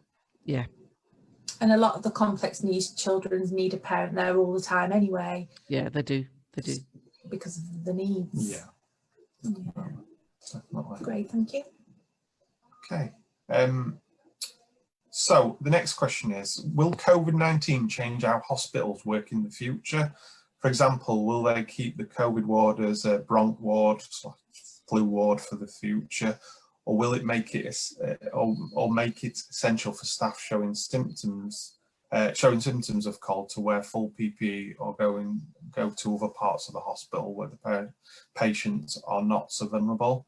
a lot of the complex needs children need a parent there all the time anyway. Yeah, they do. Because of the needs. Great, thank you. Okay. So the next question is, will COVID-19 change how hospitals work in the future? For example, will they keep the COVID ward as a bronch ward, flu ward for the future? Or will it make it or make it essential for staff showing symptoms of cold to wear full PPE, or go to other parts of the hospital where the patients are not so vulnerable?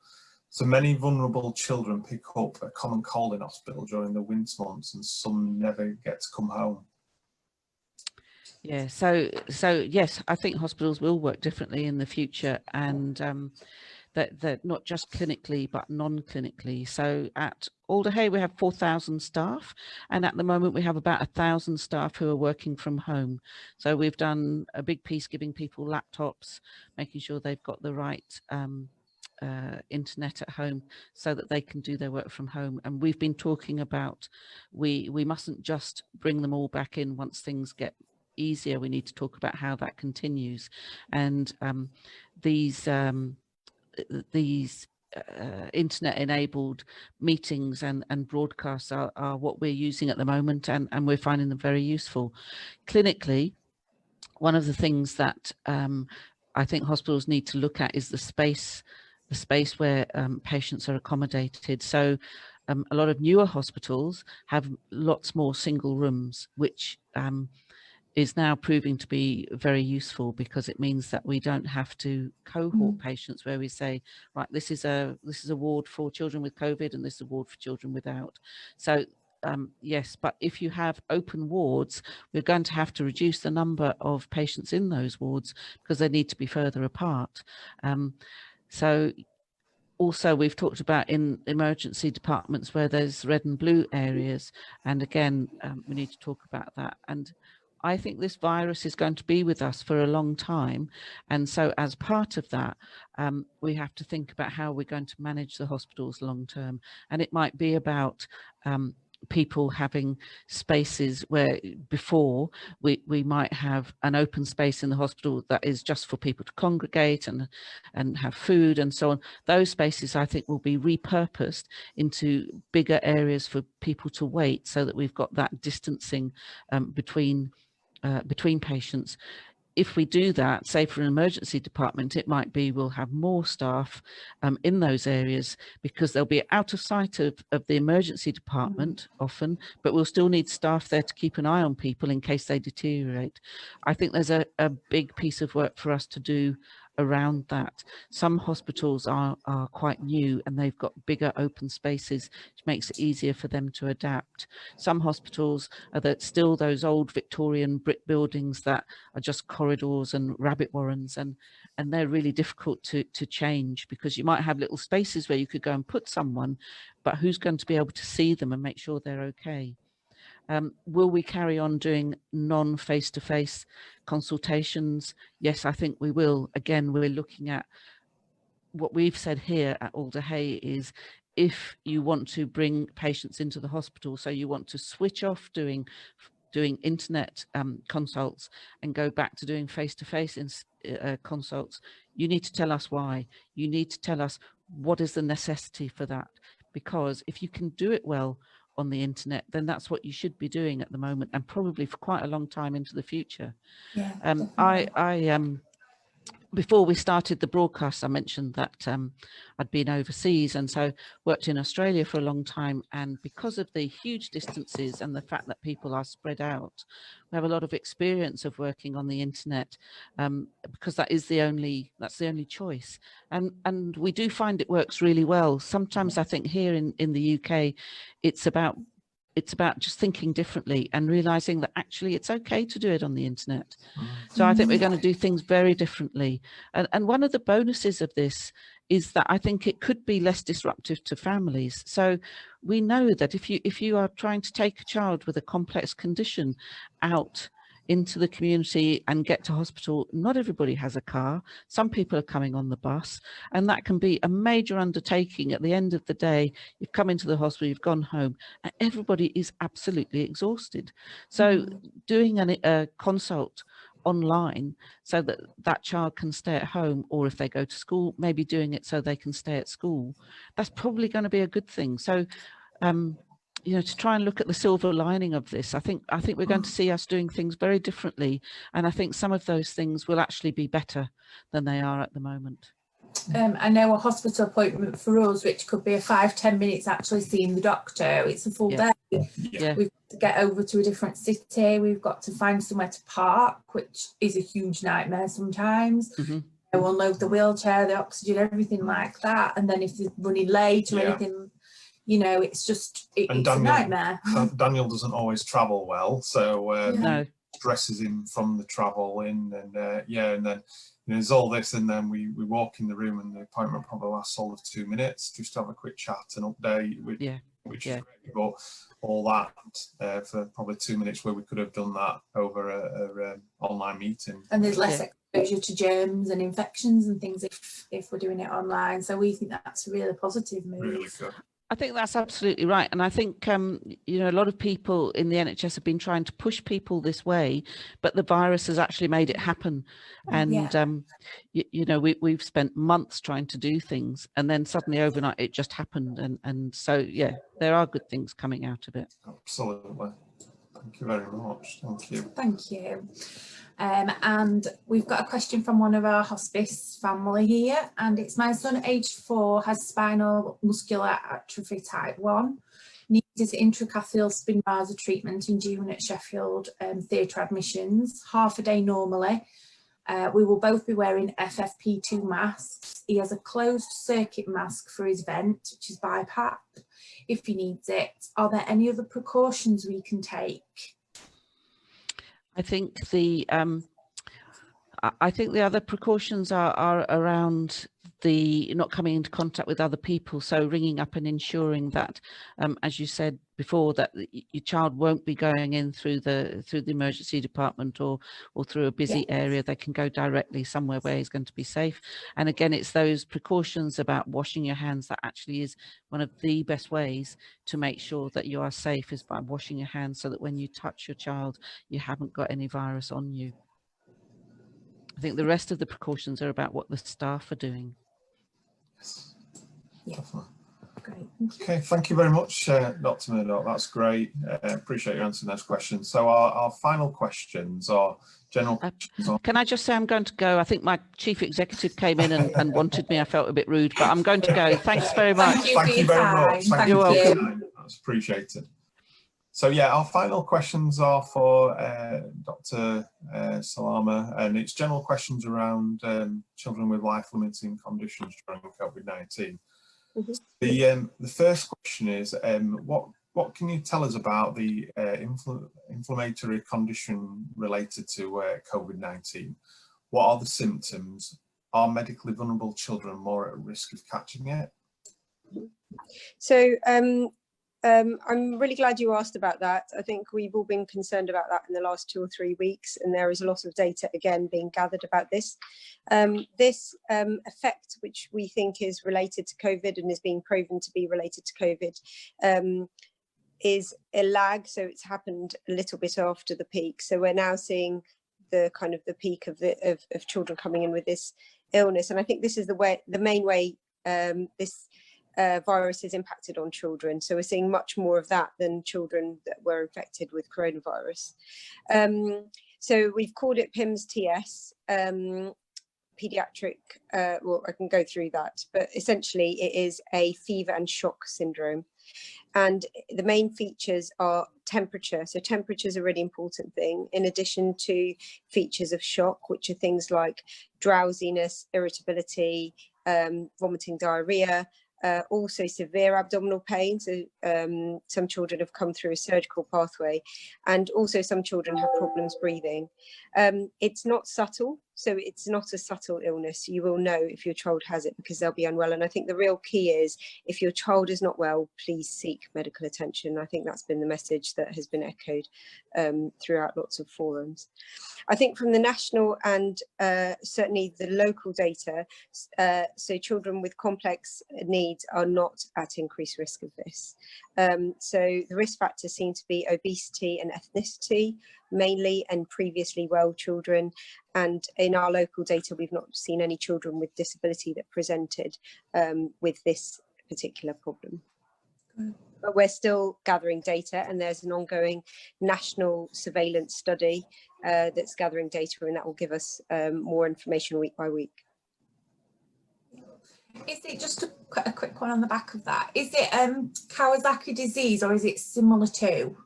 So many vulnerable children pick up a common cold in hospital during the winter months, and some never get to come home. Yeah, so yes, I think hospitals will work differently in the future, and that not just clinically but non-clinically. So at Alder Hey we have 4,000 staff, and at the moment we have about 1,000 staff who are working from home. So we've done a big piece giving people laptops, making sure they've got the right internet at home so that they can do their work from home. And we've been talking about we mustn't just bring them all back in once things get easier. We need to talk about how that continues, and these internet enabled meetings and broadcasts are what we're using at the moment, and we're finding them very useful. Clinically, one of the things that I think hospitals need to look at is the space where patients are accommodated. So a lot of newer hospitals have lots more single rooms, which is now proving to be very useful, because it means that we don't have to cohort patients where we say, right, this is a ward for children with COVID and this is a ward for children without. So yes, but if you have open wards, we're going to have to reduce the number of patients in those wards because they need to be further apart. So also we've talked about in emergency departments where there's red and blue areas, and again we need to talk about that. And I think this virus is going to be with us for a long time, and so as part of that we have to think about how we're going to manage the hospitals long term. And it might be about people having spaces where before we might have an open space in the hospital that is just for people to congregate and have food and so on. Those spaces I think will be repurposed into bigger areas for people to wait, so that we've got that distancing between patients. If we do that, say for an emergency department, it might be we'll have more staff in those areas, because they'll be out of sight of the emergency department often, but we'll still need staff there to keep an eye on people in case they deteriorate. I think there's a big piece of work for us to do around that. Some hospitals are quite new and they've got bigger open spaces, which makes it easier for them to adapt. Some hospitals are still those old Victorian brick buildings that are just corridors and rabbit warrens, and they're really difficult to change, because you might have little spaces where you could go and put someone, but who's going to be able to see them and make sure they're okay? Will we carry on doing non-face-to-face consultations? Yes, I think we will. Again, we're looking at what we've said here at Alder Hey is, if you want to bring patients into the hospital, so you want to switch off doing internet consults and go back to doing face-to-face consults, you need to tell us why. You need to tell us what is the necessity for that, because if you can do it well on the internet, then that's what you should be doing at the moment, and probably for quite a long time into the future. Yeah, before we started the broadcast, I mentioned that I'd been overseas, and so worked in Australia for a long time. And because of the huge distances and the fact that people are spread out, we have a lot of experience of working on the internet, because that's the only choice. And we do find it works really well. Sometimes I think here in the UK, it's about just thinking differently and realizing that actually it's okay to do it on the internet. So I think we're going to do things very differently. And one of the bonuses of this is that I think it could be less disruptive to families. So we know that if you are trying to take a child with a complex condition out into the community and get to hospital, not everybody has a car. Some people are coming on the bus, and that can be a major undertaking. At the end of the day, you've come into the hospital, you've gone home, and everybody is absolutely exhausted. So doing a consult online so that that child can stay at home, or if they go to school, maybe doing it so they can stay at school, that's probably going to be a good thing. So you know, to try and look at the silver lining of this, I think we're going to see us doing things very differently, and I think some of those things will actually be better than they are at the moment. I know a hospital appointment for us, which could be a 5-10 minutes actually seeing the doctor, it's a full day. Yeah. We've got to get over to a different city, we've got to find somewhere to park, which is a huge nightmare sometimes. We'll load the wheelchair, the oxygen, everything like that, and then if they're running late or anything, you know, it's just it's a nightmare. Daniel doesn't always travel well, so No. stresses him from the travel in, and yeah, and then there's all this, and then we walk in the room, and the appointment probably lasts all of 2 minutes just to have a quick chat and update, which is great, but all that for probably 2 minutes, where we could have done that over a online meeting. And there's less exposure to germs and infections and things if we're doing it online. So we think that's a really positive move. Really good. I think that's absolutely right. And I think, you know, a lot of people in the NHS have been trying to push people this way, but the virus has actually made it happen. And, you know, we've spent months trying to do things, and then suddenly overnight it just happened. And so, yeah, there are good things coming out of it. Absolutely. Thank you very much. Thank you. Thank you. And we've got a question from one of our hospice family here, and it's: my son, aged 4, has spinal muscular atrophy type 1, needed intracatheal Spinraza treatment in June at Sheffield theatre admissions, half a day normally. We will both be wearing FFP2 masks. He has a closed circuit mask for his vent, which is BiPAP, if he needs it. Are there any other precautions we can take? I think the other precautions are around the not coming into contact with other people. So ringing up and ensuring that, as you said before, that your child won't be going in through the emergency department or through a busy area. They can go directly somewhere where he's going to be safe. And again, it's those precautions about washing your hands that actually is one of the best ways to make sure that you are safe, is by washing your hands, so that when you touch your child, you haven't got any virus on you. I think the rest of the precautions are about what the staff are doing. Yeah. Great. Okay, thank you very much, Dr. Murdock. That's great. Appreciate you answering those questions. So our final questions are general questions. Can I just say I'm going to go? I think my chief executive came in and wanted me. I felt a bit rude, but I'm going to go. Thanks very much. Thank you very much. Thank you. You're welcome. That's appreciated. So yeah, our final questions are for Dr. Salama, and it's general questions around children with life-limiting conditions during COVID-19. The first question is, what can you tell us about the inflammatory condition related to COVID-19? What are the symptoms? Are medically vulnerable children more at risk of catching it? So I'm really glad you asked about that. I think we've all been concerned about that in the last 2 or 3 weeks, and there is a lot of data again being gathered about this. This effect, which we think is related to COVID and is being proven to be related to COVID, is a lag. So it's happened a little bit after the peak. So we're now seeing the kind of the peak of children coming in with this illness, and I think this is the main way this virus is impacted on children. So we're seeing much more of that than children that were infected with coronavirus. So we've called it PIMS-TS, pediatric, well, I can go through that, but essentially it is a fever and shock syndrome. And the main features are temperature. So temperature is a really important thing, in addition to features of shock, which are things like drowsiness, irritability, vomiting, diarrhea, also severe abdominal pain. So some children have come through a surgical pathway, and also some children have problems breathing. It's not subtle, so it's not a subtle illness. You will know if your child has it because they'll be unwell. And I think the real key is, if your child is not well, please seek medical attention. I think that's been the message that has been echoed throughout lots of forums. I think from the national and certainly the local data, so children with complex needs are not at increased risk of this. So the risk factors seem to be obesity and ethnicity mainly, and previously well children. And in our local data, we've not seen any children with disability that presented with this particular problem. But we're still gathering data, and there's an ongoing national surveillance study that's gathering data, and that will give us more information week by week. Is it just a quick one on the back of that? Is it Kawasaki disease, or is it similar to?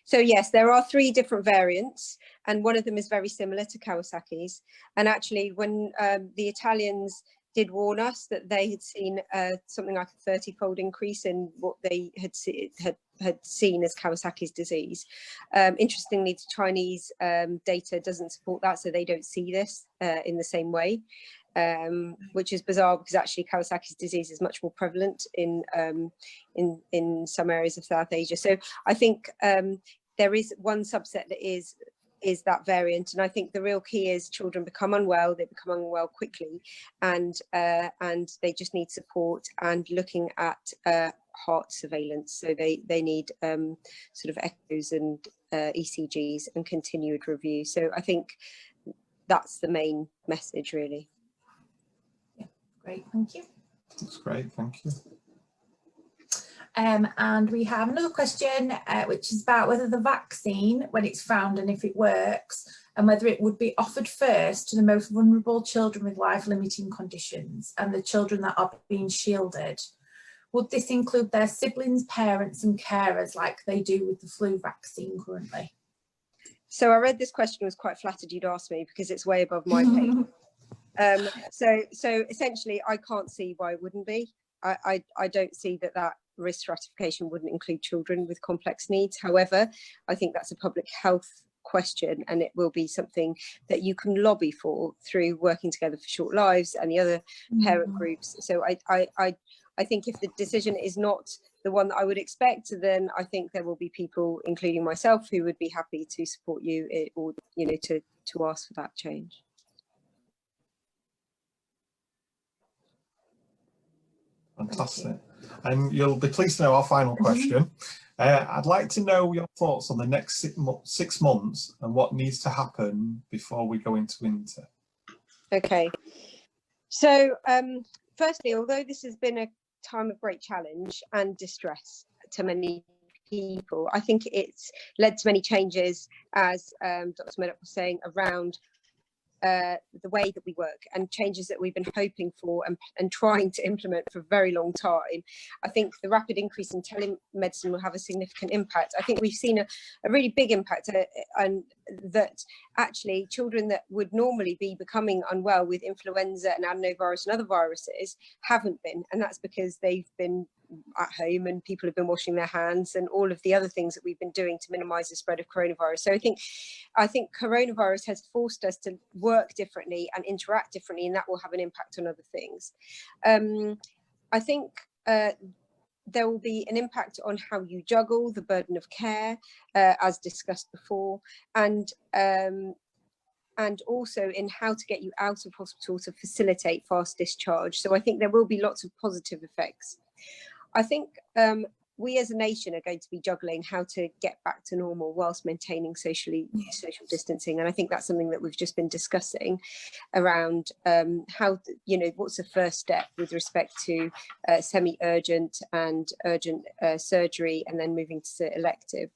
So yes, there are 3 different variants, and one of them is very similar to Kawasaki's. And actually, when the Italians did warn us that they had seen something like a 30-fold increase in what they had seen as Kawasaki's disease. Interestingly, the Chinese data doesn't support that, so they don't see this in the same way, which is bizarre because actually Kawasaki's disease is much more prevalent in some areas of South Asia. So I think there is one subset that is that variant, and I think the real key is children become unwell, they become unwell quickly, and they just need support and looking at heart surveillance. So they need sort of echoes and ECGs and continued review. So I think that's the main message, really. Yeah, great, thank you. That's great, thank you. And we have another question, which is about whether the vaccine, when it's found and if it works, and whether it would be offered first to the most vulnerable children with life-limiting conditions and the children that are being shielded. Would this include their siblings, parents and carers like they do with the flu vaccine currently? So I read this question, was quite flattered you'd asked me because it's way above my pay. So essentially, I can't see why it wouldn't be. I don't see that risk stratification wouldn't include children with complex needs. However, I think that's a public health question, and it will be something that you can lobby for through working together for Short Lives and the other parent groups. So I think if the decision is not the one that I would expect, then I think there will be people, including myself, who would be happy to support you or to ask for that change. Fantastic. And you'll be pleased to know our final question. I'd like to know your thoughts on the next 6 months and what needs to happen before we go into winter. Okay. So firstly, although this has been a time of great challenge and distress to many people, I think it's led to many changes, as Dr Murdock was saying, around the way that we work, and changes that we've been hoping for and trying to implement for a very long time. I think the rapid increase in telemedicine will have a significant impact. I think we've seen a really big impact, and that actually children that would normally be becoming unwell with influenza and adenovirus and other viruses haven't been, and that's because they've been at home and people have been washing their hands and all of the other things that we've been doing to minimize the spread of coronavirus. So I think coronavirus has forced us to work differently and interact differently, and that will have an impact on other things. I think there will be an impact on how you juggle the burden of care, as discussed before, and also in how to get you out of hospital to facilitate fast discharge. So I think there will be lots of positive effects. I think we as a nation are going to be juggling how to get back to normal whilst maintaining social distancing, and I think that's something that we've just been discussing around how, what's the first step with respect to semi-urgent and urgent surgery, and then moving to elective.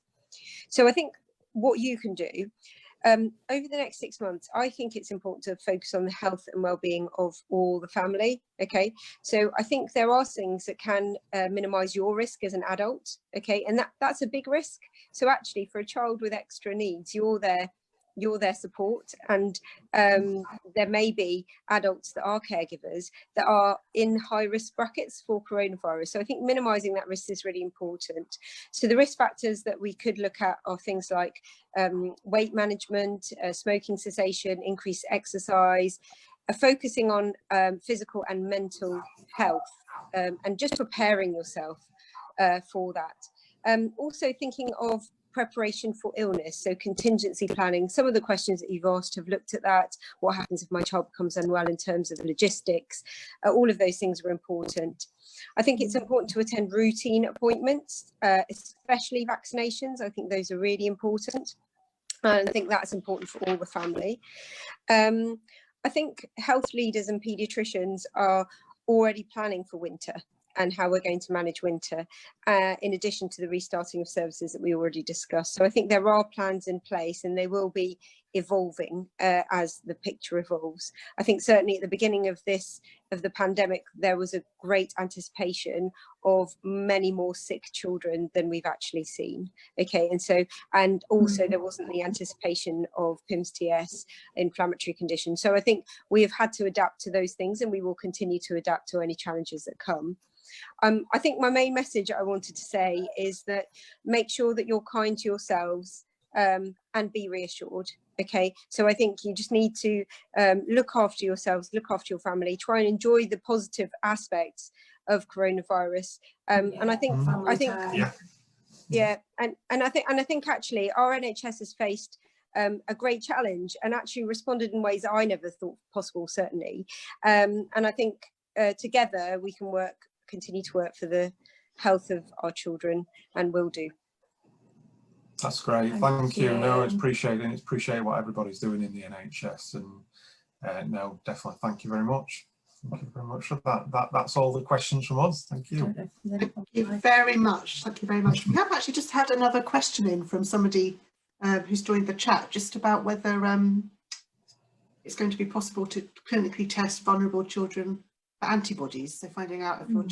So I think what you can do over the next 6 months, I think it's important to focus on the health and well-being of all the family. Okay, so I think there are things that can minimize your risk as an adult. Okay, and that's a big risk. So actually, for a child with extra needs, you're their support, and there may be adults that are caregivers that are in high risk brackets for coronavirus. So I think minimizing that risk is really important. So the risk factors that we could look at are things like weight management, smoking cessation, increased exercise, focusing on physical and mental health, and just preparing yourself for that. Also thinking of preparation for illness, so contingency planning. Some of the questions that you've asked have looked at that. What happens if my child becomes unwell in terms of logistics? All of those things are important. I think it's important to attend routine appointments, especially vaccinations. I think those are really important, and I think that's important for all the family. I think health leaders and paediatricians are already planning for winter and how we're going to manage winter, in addition to the restarting of services that we already discussed. So I think there are plans in place, and they will be evolving as the picture evolves. I think certainly at the beginning of the pandemic, there was a great anticipation of many more sick children than we've actually seen. Okay, and also there wasn't the anticipation of PIMS-TS inflammatory conditions. So I think we have had to adapt to those things, and we will continue to adapt to any challenges that come. I think my main message I wanted to say is that make sure that you're kind to yourselves and be reassured. Okay, so I think you just need to look after yourselves, look after your family, try and enjoy the positive aspects of coronavirus. And I think I think actually our NHS has faced a great challenge and actually responded in ways that I never thought possible, certainly. And I think together we can continue to work for the health of our children, and will do. That's great. Thank you. No, it's appreciate what everybody's doing in the NHS, and no, definitely. Thank you very much. Thank you very much for that. That's all the questions from us. Thank you. Thank you very much. Thank you very much. We have actually just had another question in from somebody who's joined the chat, just about whether it's going to be possible to clinically test vulnerable children for antibodies. So finding out if you're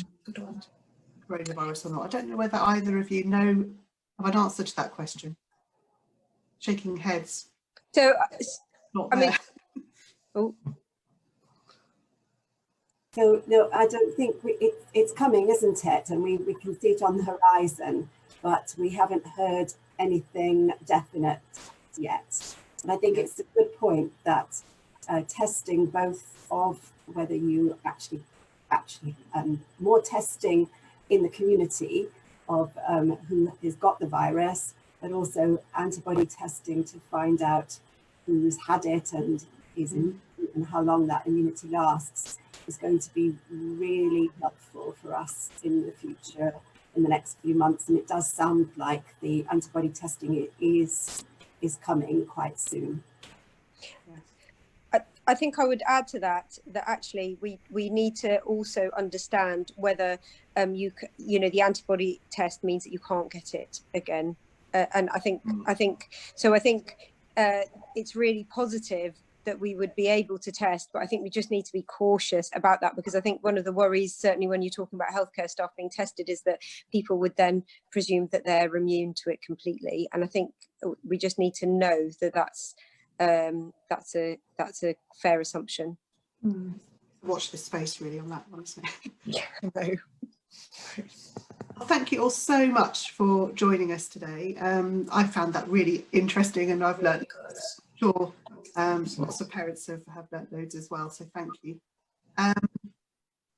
coronavirus or not. I don't know whether either of you have an answer to that question. Shaking heads. So, not I mean, So no, I don't think it's coming, isn't it? And we can see it on the horizon, but we haven't heard anything definite yet. And I think it's a good point that testing, both of whether you actually more testing in the community of who has got the virus, but also antibody testing to find out who's had it and and how long that immunity lasts, is going to be really helpful for us in the future, in the next few months. And it does sound like the antibody testing is coming quite soon. I think I would add to that actually we need to also understand whether the antibody test means that you can't get it again, and I think it's really positive that we would be able to test, but I think we just need to be cautious about that, because I think one of the worries, certainly when you're talking about healthcare staff being tested, is that people would then presume that they're immune to it completely, and I think we just need to know that that's a fair assumption. Watch this space really on that one, isn't it? Yeah, no. Well, thank you all so much for joining us today. I found that really interesting, and I've learned, sure, lots of parents have learnt loads as well, so thank you.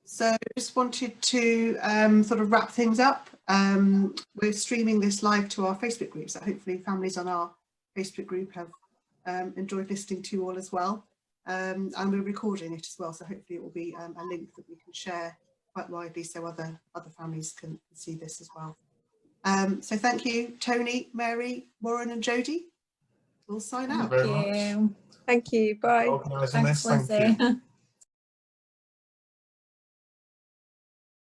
So just wanted to sort of wrap things up. We're streaming this live to our Facebook group, so hopefully families on our Facebook group have enjoyed listening to all as well, and we're recording it as well, so hopefully it will be a link that we can share quite widely so other families can see this as well. So thank you, Toni, Mary, Warren and Jodie. We'll sign out. Thank you very much. Thank you, bye. Organising this. Thanks, Thank you. Lizzie.